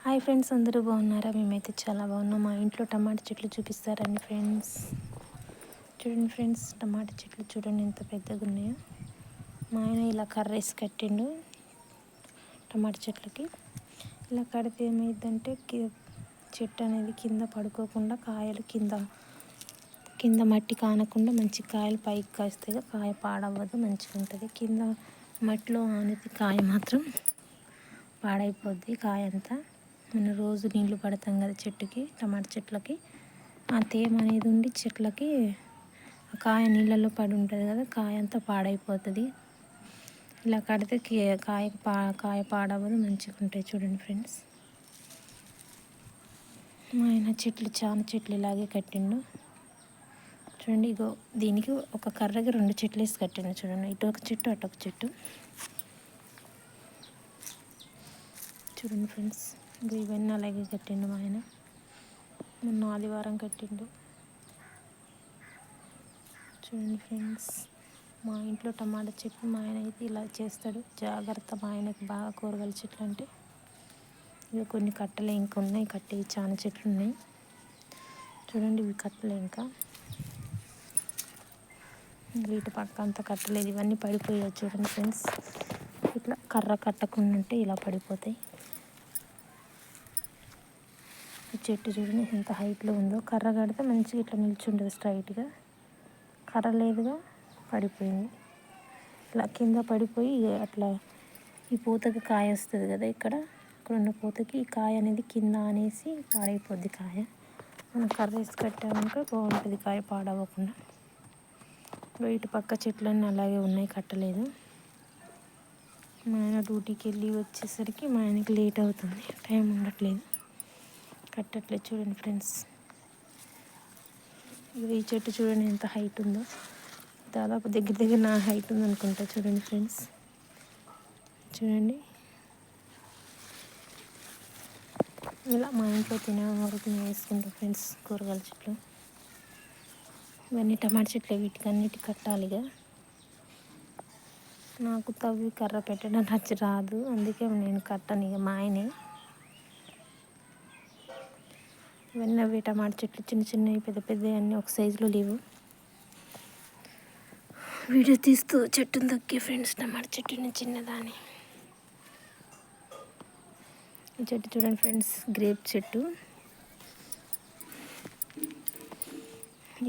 Hi friends, అందరూ బాగున్నారా? మేమైతే చాలా బాగున్నాం. మా ఇంట్లో టమాటా చెట్లు చూపిస్తారండి ఫ్రెండ్స్. చూడండి ఫ్రెండ్స్, టమాటా చెట్లు చూడండి ఎంత పెద్దగా ఉన్నాయో. మా ఆయన ఇలా కర్రేసి కట్టిండు టమాటా చెట్లకి. ఇలా కడితే ఏమైందంటే చెట్టు అనేది కింద పడుకోకుండా కాయలు కింద మట్టి కానకుండా మంచి కాయలు పైకి కాస్తే కాయ పాడవ్వదు, మంచిగా ఉంటుంది. కింద మట్టిలో ఆనితే కాయ మాత్రం పాడైపోద్ది. కాయ అంతా మనం రోజు నీళ్లు పడతాం కదా చెట్టుకి, టమాటా చెట్లకి, ఆ తేమ అనేది ఉండి చెట్లకి కాయ నీళ్ళల్లో పడి ఉంటుంది కదా, కాయ అంతా పాడైపోతుంది. ఇలా కడితే కాయ పాడవదు, మంచిగా ఉంటాయి. చూడండి ఫ్రెండ్స్, మా ఆయన చాలా చెట్లు ఇలాగే కట్టిండు. చూడండి, ఇగో దీనికి ఒక కర్రకి 2 చెట్లు వేసి కట్టిండు. చూడండి, ఇటు ఒక చెట్టు అటు ఒక చెట్టు. చూడండి ఫ్రెండ్స్, ఇవన్నీ అలాగే కట్టిండు మా ఆయన. మొన్న ఆదివారం కట్టిండు. చూడండి ఫ్రెండ్స్, మా ఇంట్లో టమాటా చెట్లు మా ఆయన అయితే ఇలా చేస్తాడు. జాగ్రత్త, మా ఆయనకి బాగా కూరగాయల చెట్లు అంటే. ఇవి కొన్ని కట్టలే ఇంకా ఉన్నాయి, కట్టేవి చాలా చెట్లు ఉన్నాయి. చూడండి, ఇవి కట్టలే ఇంకా, వీటి పక్క అంతా కట్టలేదు, ఇవన్నీ పడిపోయాయి. చూడండి ఫ్రెండ్స్, ఇట్లా కర్ర కట్టకుండా ఉంటే ఇలా పడిపోతాయి. ఈ చెట్టు చూడండి ఎంత హైట్లో ఉందో. కర్ర కడితే మంచిగా ఇట్లా నిల్చుంటుంది స్ట్రైట్గా. కర్ర లేదుగా, పడిపోయింది. ఇట్లా కింద పడిపోయి అట్లా ఈ పూతకి కాయ వస్తుంది కదా, ఇక్కడ ఉన్న పూతకి ఈ కాయ అనేది కింద అనేసి పాడైపోద్ది కాయ. మనం కర్ర వేసి కట్టామనుకో బాగుంటుంది, కాయ పాడవకుండా. ఇటు పక్క చెట్లన్నీ అలాగే ఉన్నాయి, కట్టలేదు. మా ఆయన డ్యూటీకి వెళ్ళి వచ్చేసరికి మా ఆయనకి లేట్ అవుతుంది, టైం ఉండట్లేదు, కట్టట్లేదు. చూడండి ఫ్రెండ్స్, ఈ చెట్టు చూడండి ఎంత హైట్ ఉందో. దాదాపు దగ్గర నా హైట్ ఉంది అనుకుంటా. చూడండి ఫ్రెండ్స్, చూడండి, ఇలా మా ఇంట్లో తినే వరకు మేము వేసుకుంటాం ఫ్రెండ్స్ కూరగాయల చెట్లు. ఇవన్నీ టమాటా చెట్లు, వీటికన్నిటికి కట్టాలిగా. నాకు తవ్వి కర్ర పెట్టడం రాదు, అందుకే నేను కట్టను. ఇక మా ఆయనే. ఇవన్నీ అవి టమాటా చెట్లు చిన్న చిన్నవి, పెద్ద పెద్దవి అన్నీ ఒక సైజులో లేవు. వీడియో తీస్తూ చెట్టును దొక్కే ఫ్రెండ్స్, టమాటా చెట్టుని చిన్నదాన్ని. ఈ చెట్టు చూడండి ఫ్రెండ్స్, గ్రేప్ చెట్టు.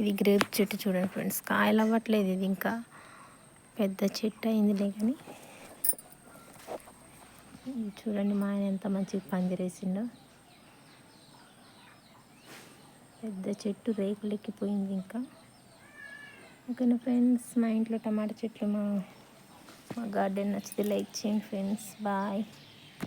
ఇది గ్రేప్ చెట్టు చూడండి ఫ్రెండ్స్, కాయలు అవ్వట్లేదు. ఇది ఇంకా పెద్ద చెట్టు అయిందిలే కానీ. చూడండి మా ఆయన ఎంత మంచిగా పందిరేసిండో. పెద్ద చెట్టు, రేకులు ఎక్కిపోయింది ఇంకా. ఓకేనా ఫ్రెండ్స్, మా ఇంట్లో టమాటా చెట్లు, మా గార్డెన్ నచ్చితే లైక్ చేయండి ఫ్రెండ్స్. బాయ్.